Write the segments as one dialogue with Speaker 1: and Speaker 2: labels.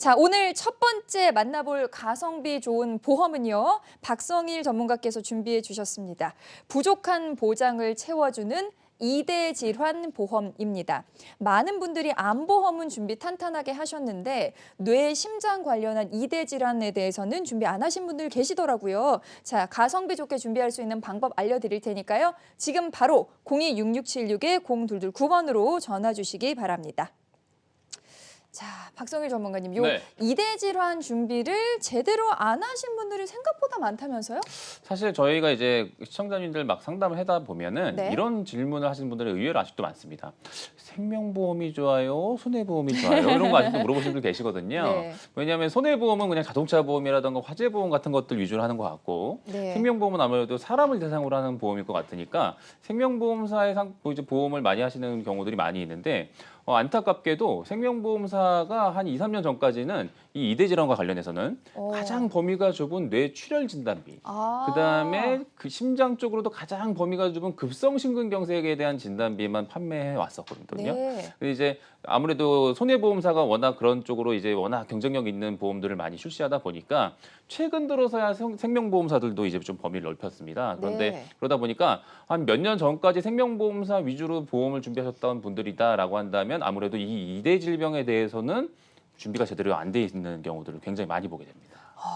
Speaker 1: 자, 오늘 첫 번째 만나볼 가성비 좋은 보험은요. 박성일 전문가께서 준비해 주셨습니다. 부족한 보장을 채워주는 2대 질환 보험입니다. 많은 분들이 암보험은 준비 탄탄하게 하셨는데 뇌, 심장 관련한 2대 질환에 대해서는 준비 안 하신 분들 계시더라고요. 자, 가성비 좋게 준비할 수 있는 방법 알려드릴 테니까요. 지금 바로 026676-0229번으로 전화 주시기 바랍니다. 자, 박성일 전문가님, 요
Speaker 2: 네.
Speaker 1: 2대 질환 준비를 제대로 안 하신 분들이 생각보다 많다면서요?
Speaker 2: 사실 저희가 이제 시청자님들 막 상담을 하다 보면은
Speaker 1: 네.
Speaker 2: 이런 질문을 하시는 분들이 의외로 아직도 많습니다. 생명보험이 좋아요? 손해보험이 좋아요? 이런 거 아직도 물어보시는 분들 계시거든요.
Speaker 1: 네.
Speaker 2: 왜냐하면 손해보험은 그냥 자동차 보험이라든가 화재보험 같은 것들 위주로 하는 것 같고
Speaker 1: 네.
Speaker 2: 생명보험은 아무래도 사람을 대상으로 하는 보험일 것 같으니까 생명보험사의 이제 보험을 많이 하시는 경우들이 많이 있는데 안타깝게도 생명보험사가 한 2, 3년 전까지는 이 이대 질환과 관련해서는 가장 범위가 좁은 뇌출혈 진단비, 그다음에 그 심장 쪽으로도 가장 범위가 좁은 급성심근경색에 대한 진단비만 판매해 왔었거든요.
Speaker 1: 네.
Speaker 2: 근데 이제 아무래도 손해보험사가 워낙 그런 쪽으로 이제 워낙 경쟁력 있는 보험들을 많이 출시하다 보니까 최근 들어서야 생명보험사들도 이제 좀 범위를 넓혔습니다. 그런데
Speaker 1: 네.
Speaker 2: 그러다 보니까 한 몇 년 전까지 생명보험사 위주로 보험을 준비하셨던 분들이다라고 한다면 아무래도 이 2대 질병에 대해서는 준비가 제대로 안 돼 있는 경우들을 굉장히 많이 보게 됩니다.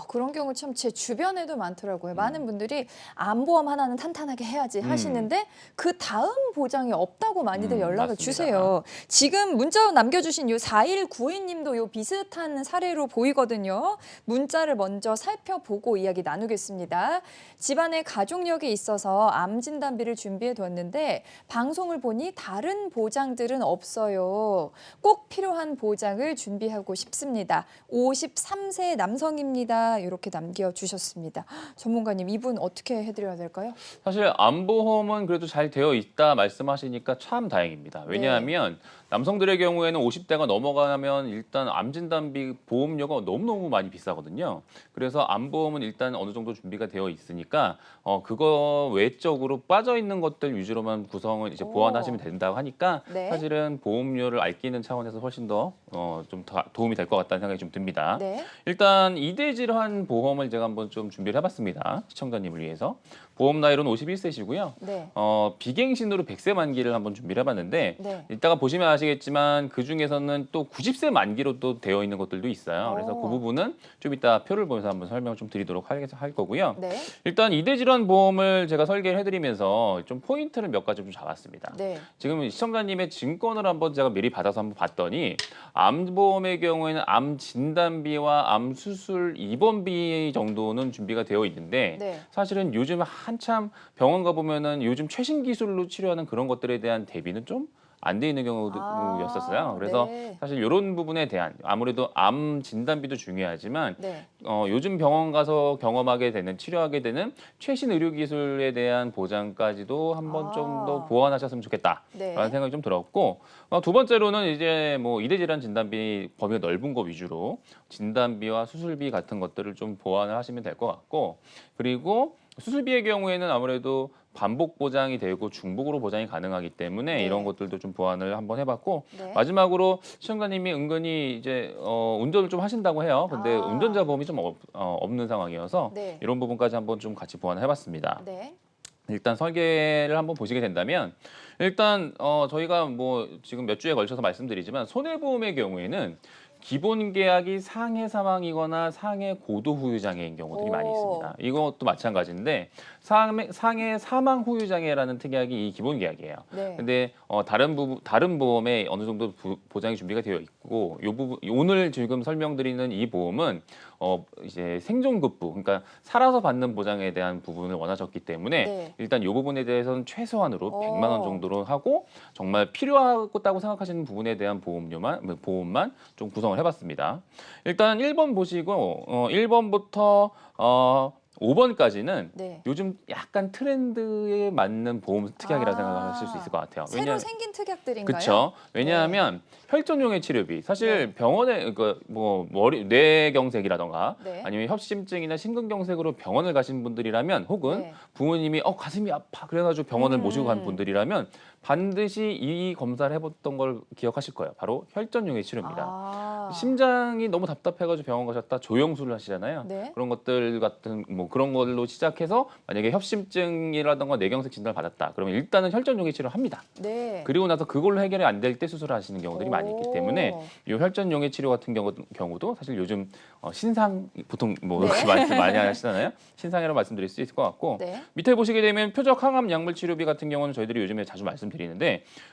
Speaker 1: 그런 경우 참 제 주변에도 많더라고요. 많은 분들이 암보험 하나는 탄탄하게 해야지 하시는데 그 다음 보장이 없다고 많이들 연락을
Speaker 2: 맞습니다.
Speaker 1: 주세요. 지금 문자 남겨주신 요 4192님도 요 비슷한 사례로 보이거든요. 문자를 먼저 살펴보고 이야기 나누겠습니다. 집안에 가족력이 있어서 암 진단비를 준비해 뒀는데 방송을 보니 다른 보장들은 없어요. 꼭 필요한 보장을 준비하고 싶습니다. 53세 남성입니다. 이렇게 남겨주셨습니다. 전문가님, 이분 어떻게 해드려야 될까요?
Speaker 2: 사실 암보험은 그래도 잘 되어 있다 말씀하시니까 참 다행입니다. 왜냐하면 남성들의 경우에는 50대가 넘어가면 일단 암 진단비 보험료가 너무너무 많이 비싸거든요. 그래서 암보험은 일단 어느 정도 준비가 되어 있으니까 그거 외적으로 빠져 있는 것들 위주로만 구성을 이제 보완하시면 된다고 하니까
Speaker 1: 네.
Speaker 2: 사실은 보험료를 아끼는 차원에서 훨씬 더 좀 도움이 될 것 같다는 생각이 좀 듭니다.
Speaker 1: 네.
Speaker 2: 일단 2대 질환 보험을 제가 한번 좀 준비를 해봤습니다. 시청자님을 위해서. 보험 나이로는 51세시고요.
Speaker 1: 네.
Speaker 2: 비갱신으로 100세 만기를 한번 준비를 해봤는데
Speaker 1: 네.
Speaker 2: 이따가 보시면 아시겠지만 그 중에서는 또 90세 만기로 또 되어 있는 것들도 있어요. 그래서 그 부분은 좀 이따 표를 보면서 한번 설명을 좀 드리도록 할 거고요.
Speaker 1: 네.
Speaker 2: 일단 2대 질환 보험을 제가 설계를 해드리면서 좀 포인트를 몇 가지 좀 잡았습니다.
Speaker 1: 네.
Speaker 2: 지금 시청자님의 증권을 한번 제가 미리 받아서 한번 봤더니 암보험의 경우에는 암 진단비와 암 수술 입원비 정도는 준비가 되어 있는데
Speaker 1: 네.
Speaker 2: 사실은 요즘 한참 병원 가보면은 요즘 최신 기술로 치료하는 그런 것들에 대한 대비는 좀 안 돼 있는 경우였었어요. 그래서
Speaker 1: 네.
Speaker 2: 사실 이런 부분에 대한 아무래도 암 진단비도 중요하지만
Speaker 1: 네.
Speaker 2: 요즘 병원 가서 경험하게 되는 치료하게 되는 최신 의료 기술에 대한 보장까지도 한번 좀 더 보완하셨으면 좋겠다라는
Speaker 1: 네.
Speaker 2: 생각이 좀 들었고 두 번째로는 이제 뭐 이대 질환 진단비 범위가 넓은 거 위주로 진단비와 수술비 같은 것들을 좀 보완을 하시면 될 것 같고 그리고 수술비의 경우에는 아무래도 반복 보장이 되고 중복으로 보장이 가능하기 때문에
Speaker 1: 네.
Speaker 2: 이런 것들도 좀 보완을 한번 해봤고
Speaker 1: 네.
Speaker 2: 마지막으로 시청자님이 은근히 이제 운전을 좀 하신다고 해요. 근데 운전자 보험이 좀 없는 상황이어서
Speaker 1: 네.
Speaker 2: 이런 부분까지 한번 좀 같이 보완을 해봤습니다.
Speaker 1: 네.
Speaker 2: 일단 설계를 한번 보시게 된다면 일단 저희가 뭐 지금 몇 주에 걸쳐서 말씀드리지만 손해보험의 경우에는 기본 계약이 상해 사망이거나 상해 고도 후유 장애인 경우들이 많이 있습니다. 이것도 마찬가지인데 상해 사망 후유 장애라는 특약이 이 기본 계약이에요.
Speaker 1: 네.
Speaker 2: 근데 다른 보험에 어느 정도 보장이 준비가 되어 있고 요 부분 오늘 지금 설명드리는 이 보험은 이제 생존급부 그러니까 살아서 받는 보장에 대한 부분을 원하셨기 때문에
Speaker 1: 네.
Speaker 2: 일단 이 부분에 대해서는 최소한으로 100만 원 정도로 하고 정말 필요하다고 생각하시는 부분에 대한 보험만 좀 구성을 해봤습니다. 일단 1번 보시고 1번부터 5번까지는
Speaker 1: 네.
Speaker 2: 요즘 약간 트렌드에 맞는 보험 특약이라 생각하실 수 있을 것 같아요.
Speaker 1: 새로 생긴 특약들인가요?
Speaker 2: 그렇죠. 왜냐하면 혈전용의 치료비 사실
Speaker 1: 네.
Speaker 2: 병원에 뭐 뇌경색이라던가
Speaker 1: 네.
Speaker 2: 아니면 협심증이나 심근경색으로 병원을 가신 분들이라면 혹은
Speaker 1: 네.
Speaker 2: 부모님이 가슴이 아파 그래가지고 병원을 모시고 간 분들이라면 반드시 이 검사를 해봤던 걸 기억하실 거예요. 바로 혈전용의 치료입니다.
Speaker 1: 아.
Speaker 2: 심장이 너무 답답해가지고 병원 가셨다 조영술을 하시잖아요.
Speaker 1: 네.
Speaker 2: 그런 것들 같은 뭐 그런 걸로 시작해서 만약에 협심증이라던가 뇌경색 진단을 받았다. 그러면 일단은 혈전용의 치료를 합니다.
Speaker 1: 네.
Speaker 2: 그리고 나서 그걸로 해결이 안 될 때 수술을 하시는 경우들이 많이 있기 때문에 이 혈전용의 치료 같은 경우도 사실 요즘 신상 보통 뭐
Speaker 1: 네.
Speaker 2: 그렇게 말씀 많이 하시잖아요. 신상이라고 말씀드릴 수 있을 것 같고
Speaker 1: 네.
Speaker 2: 밑에 보시게 되면 표적 항암 약물 치료비 같은 경우는 저희들이 요즘에 자주 말씀드리는데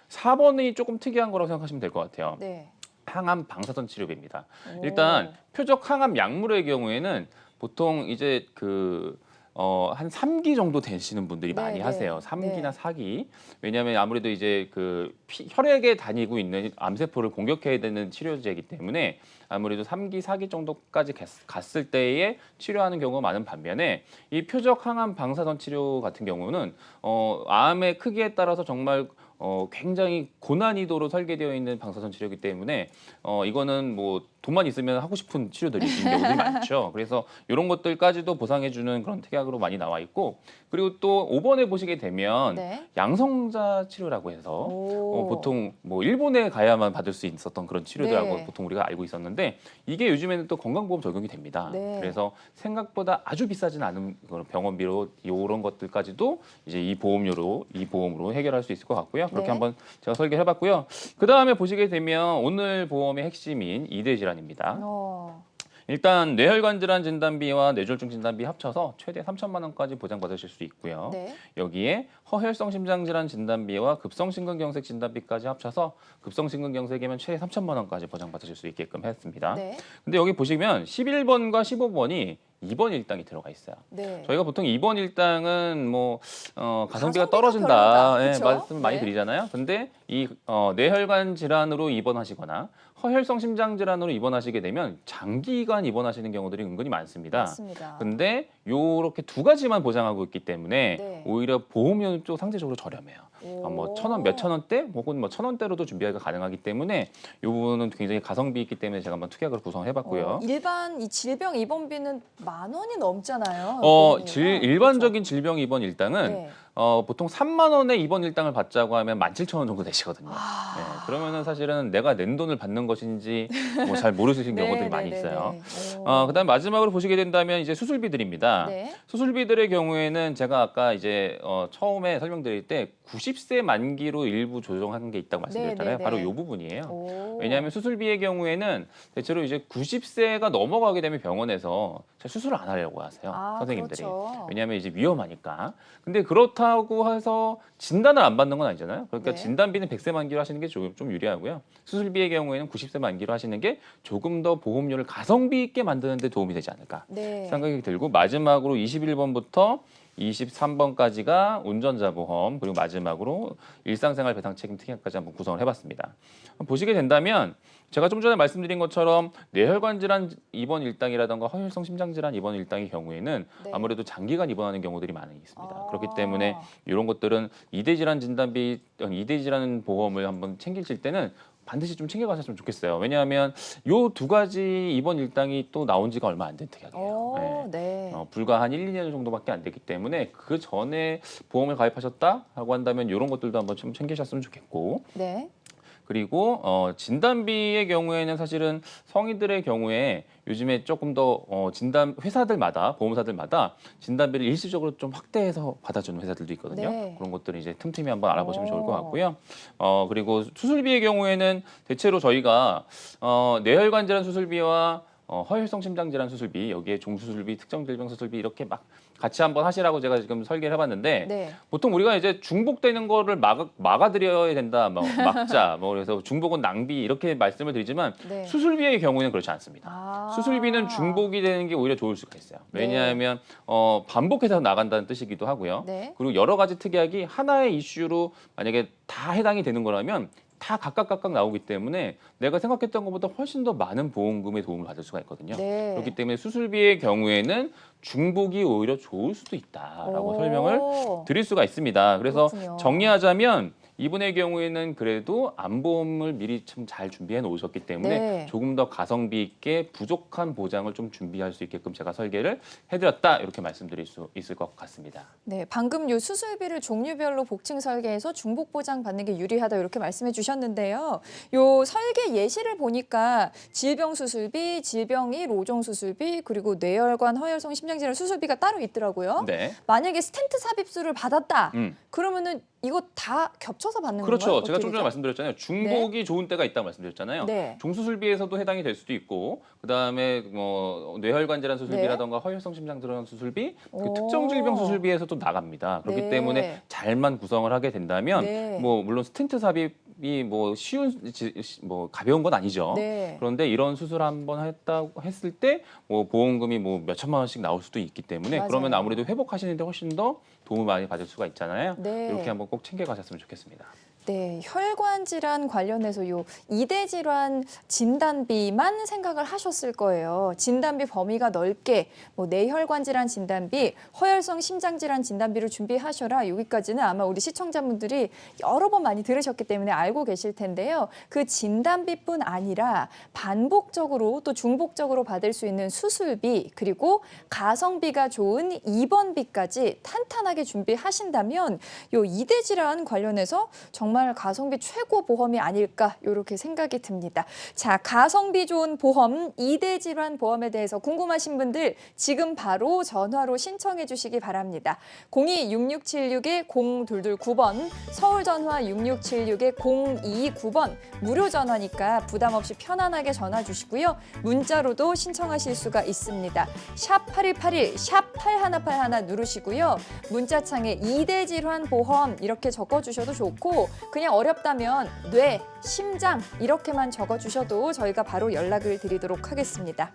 Speaker 2: 4번이 조금 특이한 거라고 생각하시면 될 것 같아요.
Speaker 1: 네.
Speaker 2: 항암 방사선 치료비입니다.
Speaker 1: 오.
Speaker 2: 일단 표적 항암 약물의 경우에는 보통 이제 한 3기 정도 되시는 분들이
Speaker 1: 네,
Speaker 2: 많이
Speaker 1: 네.
Speaker 2: 하세요. 3기나
Speaker 1: 네.
Speaker 2: 4기. 왜냐하면 아무래도 이제 혈액에 다니고 있는 암세포를 공격해야 되는 치료제이기 때문에 아무래도 3기, 4기 정도까지 갔을 때에 치료하는 경우가 많은 반면에 이 표적 항암 방사선 치료 같은 경우는 암의 크기에 따라서 정말 굉장히 고난이도로 설계되어 있는 방사선 치료이기 때문에 이거는 뭐 돈만 있으면 하고 싶은 치료들이 있는 경우들이 많죠. 그래서 이런 것들까지도 보상해주는 그런 특약으로 많이 나와 있고 그리고 또 5번에 보시게 되면
Speaker 1: 네.
Speaker 2: 양성자 치료라고 해서
Speaker 1: 오.
Speaker 2: 보통 뭐 일본에 가야만 받을 수 있었던 그런 치료들하고
Speaker 1: 네.
Speaker 2: 보통 우리가 알고 있었는데 이게 요즘에는 또 건강보험 적용이 됩니다.
Speaker 1: 네.
Speaker 2: 그래서 생각보다 아주 비싸진 않은 그런 병원비로 이런 것들까지도 이제 이 보험으로 해결할 수 있을 것 같고요. 그렇게
Speaker 1: 네.
Speaker 2: 한번 제가 설계해봤고요. 그 다음에 보시게 되면 오늘 보험의 핵심인 이대 질환입니다. 일단 뇌혈관 질환 진단비와 뇌졸중 진단비 합쳐서 최대 3천만 원까지 보장받으실 수 있고요.
Speaker 1: 네.
Speaker 2: 여기에 허혈성 심장질환 진단비와 급성심근경색 진단비까지 합쳐서 급성심근경색이면 최대 3천만 원까지 보장받으실 수 있게끔 했습니다.
Speaker 1: 네.
Speaker 2: 근데 여기 보시면 11번과 15번이 2번 일당이 들어가 있어요.
Speaker 1: 네.
Speaker 2: 저희가 보통 2번 일당은 뭐 가성비가
Speaker 1: 가성비가
Speaker 2: 떨어진다
Speaker 1: 별로다.
Speaker 2: 예,
Speaker 1: 그쵸?
Speaker 2: 말씀 많이
Speaker 1: 네.
Speaker 2: 드리잖아요. 근데 이 뇌혈관 질환으로 입원하시거나 허혈성 심장 질환으로 입원하시게 되면 장기간 입원하시는 경우들이 은근히 많습니다.
Speaker 1: 맞습니다.
Speaker 2: 근데 요렇게 두 가지만 보장하고 있기 때문에
Speaker 1: 네.
Speaker 2: 오히려 보험료는 좀 상대적으로 저렴해요.
Speaker 1: 오.
Speaker 2: 뭐 1,000원, 몇천 원대 혹은 뭐 1,000원대로도 준비가 가능하기 때문에 이 부분은 굉장히 가성비 있기 때문에 제가 한번 특약으로 구성을 해봤고요.
Speaker 1: 일반 이 질병 입원비는 10,000원이 넘잖아요. 보험료가.
Speaker 2: 일반적인 질병 입원 일당은
Speaker 1: 네.
Speaker 2: 보통 3만 원에 입원 일당을 받자고 하면 17,000원 정도 되시거든요.
Speaker 1: 아.
Speaker 2: 네, 그러면은 사실은 내가 낸 돈을 받는 것인지 뭐 잘 모르시는 경우들이 많이 있어요. 그다음 마지막으로 보시게 된다면 이제 수술비들입니다.
Speaker 1: 네.
Speaker 2: 수술비들의 경우에는 제가 아까 이제 처음에 설명드릴 때 90세 만기로 일부 조정한 게 있다고 말씀드렸잖아요.
Speaker 1: 네, 네,
Speaker 2: 바로
Speaker 1: 네.
Speaker 2: 이 부분이에요.
Speaker 1: 오.
Speaker 2: 왜냐하면 수술비의 경우에는 대체로 이제 90세가 넘어가게 되면 병원에서 수술을 안 하려고 하세요. 선생님들이.
Speaker 1: 그렇죠.
Speaker 2: 왜냐하면 이제 위험하니까. 근데 그렇다고 해서 진단을 안 받는 건 아니잖아요. 그러니까
Speaker 1: 네.
Speaker 2: 진단비는 100세 만기로 하시는 게 좀 유리하고요. 수술비의 경우에는 90세 만기로 하시는 게 조금 더 보험료를 가성비 있게 만드는 데 도움이 되지 않을까
Speaker 1: 네.
Speaker 2: 생각이 들고 마지막으로 21번부터 23번까지가 운전자 보험 그리고 마지막으로 일상생활 배상 책임 특약까지 한번 구성을 해봤습니다. 보시게 된다면 제가 좀 전에 말씀드린 것처럼 뇌혈관 질환 입원 일당이라든가 허혈성 심장 질환 입원 일당의 경우에는
Speaker 1: 네.
Speaker 2: 아무래도 장기간 입원하는 경우들이 많이 있습니다.
Speaker 1: 아.
Speaker 2: 그렇기 때문에 이런 것들은 이대 질환 진단비, 이대 질환 보험을 한번 챙기실 때는 반드시 좀 챙겨가셨으면 좋겠어요. 왜냐하면 요 두 가지 입원 일당이 또 나온 지가 얼마 안 된 특약이에요.
Speaker 1: 네.
Speaker 2: 불과 한 1, 2년 정도밖에 안 됐기 때문에 그 전에 보험을 가입하셨다라고 한다면 이런 것들도 한번 좀 챙기셨으면 좋겠고
Speaker 1: 네.
Speaker 2: 그리고 진단비의 경우에는 사실은 성인들의 경우에 요즘에 조금 더 진단 회사들마다 보험사들마다 진단비를 일시적으로 좀 확대해서 받아주는 회사들도 있거든요.
Speaker 1: 네.
Speaker 2: 그런 것들을 이제 틈틈이 한번 알아보시면 좋을 것
Speaker 1: 오.
Speaker 2: 같고요. 그리고 수술비의 경우에는 대체로 저희가 뇌혈관 질환 수술비와 허혈성 심장 질환 수술비 여기에 종수술비, 특정 질병 수술비 이렇게 막 같이 한번 하시라고 제가 지금 설계를 해봤는데
Speaker 1: 네.
Speaker 2: 보통 우리가 이제 중복되는 거를 막아드려야 된다, 뭐 막자, 뭐 그래서 중복은 낭비 이렇게 말씀을 드리지만
Speaker 1: 네.
Speaker 2: 수술비의 경우에는 그렇지 않습니다.
Speaker 1: 아.
Speaker 2: 수술비는 중복이 되는 게 오히려 좋을 수가 있어요.
Speaker 1: 네.
Speaker 2: 왜냐하면 반복해서 나간다는 뜻이기도 하고요.
Speaker 1: 네.
Speaker 2: 그리고 여러 가지 특약이 하나의 이슈로 만약에 다 해당이 되는 거라면 다 각각 나오기 때문에 내가 생각했던 것보다 훨씬 더 많은 보험금의 도움을 받을 수가 있거든요.
Speaker 1: 네.
Speaker 2: 그렇기 때문에 수술비의 경우에는 중복이 오히려 좋을 수도 있다라고
Speaker 1: 오.
Speaker 2: 설명을 드릴 수가 있습니다. 그래서
Speaker 1: 그렇군요.
Speaker 2: 정리하자면 이분의 경우에는 그래도 암보험을 미리 좀 잘 준비해 놓으셨기 때문에
Speaker 1: 네.
Speaker 2: 조금 더 가성비 있게 부족한 보장을 좀 준비할 수 있게끔 제가 설계를 해드렸다 이렇게 말씀드릴 수 있을 것 같습니다.
Speaker 1: 네, 방금 요 수술비를 종류별로 복층 설계해서 중복 보장 받는 게 유리하다 이렇게 말씀해 주셨는데요. 요 설계 예시를 보니까 질병 수술비, 질병 1 5종 수술비, 그리고 뇌혈관, 허혈성 심장질환 수술비가 따로 있더라고요.
Speaker 2: 네.
Speaker 1: 만약에 스텐트 삽입술을 받았다.
Speaker 2: 음.
Speaker 1: 그러면은 이거 다 겹쳐서 받는
Speaker 2: 그렇죠.
Speaker 1: 건가요?
Speaker 2: 제가
Speaker 1: 어떻게
Speaker 2: 좀 전에
Speaker 1: 되죠?
Speaker 2: 말씀드렸잖아요. 중복이 좋은 때가 있다고 말씀드렸잖아요.
Speaker 1: 네.
Speaker 2: 종수술비에서도 해당이 될 수도 있고, 그다음에 뭐 뇌혈관 질환 수술비라던가 허혈성 심장 질환 수술비, 그
Speaker 1: 오.
Speaker 2: 특정 질병 수술비에서도 나갑니다. 그렇기
Speaker 1: 네.
Speaker 2: 때문에 잘만 구성을 하게 된다면
Speaker 1: 네.
Speaker 2: 뭐 물론 스텐트 삽입이 뭐 뭐 가벼운 건 아니죠.
Speaker 1: 네.
Speaker 2: 그런데 이런 수술 한번 했을 때 뭐 보험금이 뭐 몇 천만 원씩 나올 수도 있기 때문에
Speaker 1: 맞아요.
Speaker 2: 그러면 아무래도 회복하시는데 훨씬 더 도움을 많이 받을 수가 있잖아요.
Speaker 1: 네.
Speaker 2: 이렇게 한번 꼭 챙겨 가셨으면 좋겠습니다.
Speaker 1: 네, 혈관 질환 관련해서 요 이대 질환 진단비만 생각을 하셨을 거예요. 진단비 범위가 넓게 뭐 뇌혈관 질환 진단비, 허혈성 심장 질환 진단비를 준비하셔라. 여기까지는 아마 우리 시청자분들이 여러 번 많이 들으셨기 때문에 알고 계실 텐데요. 그 진단비뿐 아니라 반복적으로 또 중복적으로 받을 수 있는 수술비 그리고 가성비가 좋은 입원비까지 탄탄하게 준비하신다면 요 이대 질환 관련해서 정말 가성비 최고 보험이 아닐까 이렇게 생각이 듭니다. 자, 가성비 좋은 보험 이대 질환 보험에 대해서 궁금하신 분들 지금 바로 전화로 신청해 주시기 바랍니다. 02-6676-0229번 서울 전화 6676-0229번 무료 전화니까 부담 없이 편안하게 전화 주시고요. 문자로도 신청하실 수가 있습니다. 샵 8181, 샵 8181 누르시고요. 문자창에 이대 질환 보험 이렇게 적어주셔도 좋고 그냥 어렵다면 뇌, 심장 이렇게만 적어주셔도 저희가 바로 연락을 드리도록 하겠습니다.